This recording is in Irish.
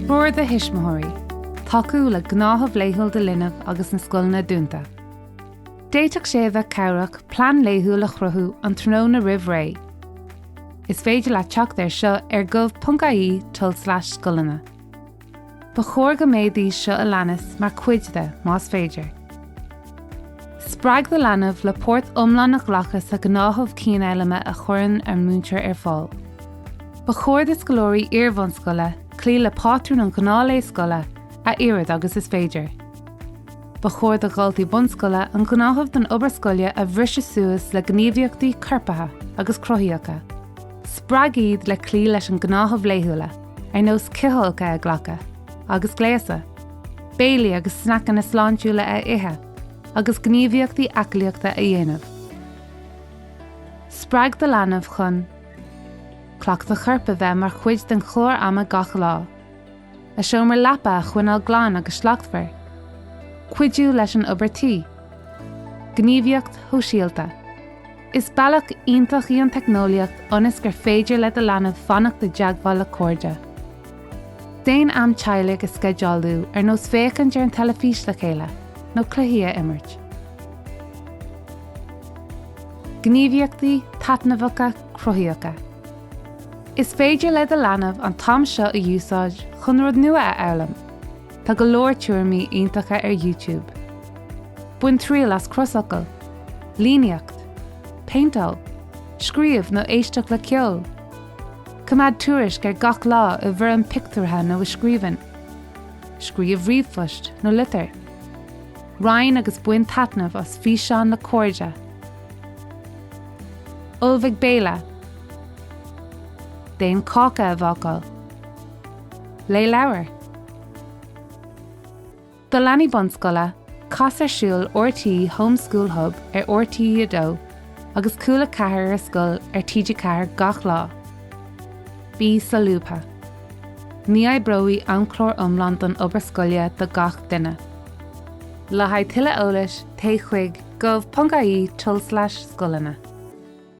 Roir de hismóirí, Tacú le hnáthamh laethúil de linbh agus na scoileanna dúnta. Déiteach sé bheith cabhraach plean laethúil a chruthú an tróna roimh ré. Is féidir le teacht seo gov.ie/scoileanna. Ba chóir go méadaí seo a leanas mar cuidde más féidir. Spreag de leanbh le pórt iomlán na ghlacha sa gnáthamh cían eilime a chuireann ar múintear ar fáil. Ba chóir is golóirí iarbhain scoile, clí le pátrún an gnála scoile a irid agus is féidir. Ba chóir de ghaltaí bunscoile an gnáthmh don obair scoile a bhrisise suas le gníomhaíochtaí corpatha agus cruthaíocha. Spreag iad le clí leis an gnáthamh laethúla, ar nós cithiúilcha a ghlacha, agus gléasa, béilí agus snacan na sláintiúla a ithe, agus gníomhaíochtaí eaclaíochta a dhéanamh. Spreag de leanbh chun cleachta chorpa bheith mar chuid den chlór ama gach lá. A seomar leapa a chuinál gláán agus sleachtmhar. Cuidú leis an obairtí. Gníomhaíocht thóisialta. Is bailach iontach í an technoliacht ionas gur féidir le de leanbh fanacht de deagháil le cóide. Déan am teilig is sceidéalú ar nós fécinn dear an telefís le chéile, nó cluichí imirt. Gníomhaíochtaí taitneamhacha cruthaíocha. Is féidir le de leanbh an tam seo a úsáid chun rud nua a elam. Tá go leor tuairimí iontacha ar YouTube. Buin triail as crossocail, líneacht, paintal, scríomh nó éisteach le ceol. Cumad tuairis gur gach lá a bhur an pictiúrtha nó a scríban. Scríomh riomhphoist nó litir. Rainn agus buin taitneamh as físeán na cóide. Ulmhaigh béile. Déan cácha a bhácail. Lé leabhar. Do leanaí bunscoile, cas ar siúl RT Homeschool Hub ar RT Dó agus cúla chathair ar scoil ar tíide chathair gach lá. Bí sa lúpa. Ní bróí an-chlór iomlán don obair scoile do gach duine. Le haghaidh tuilleadh eolais, té chuig gov.ie/scoileanna.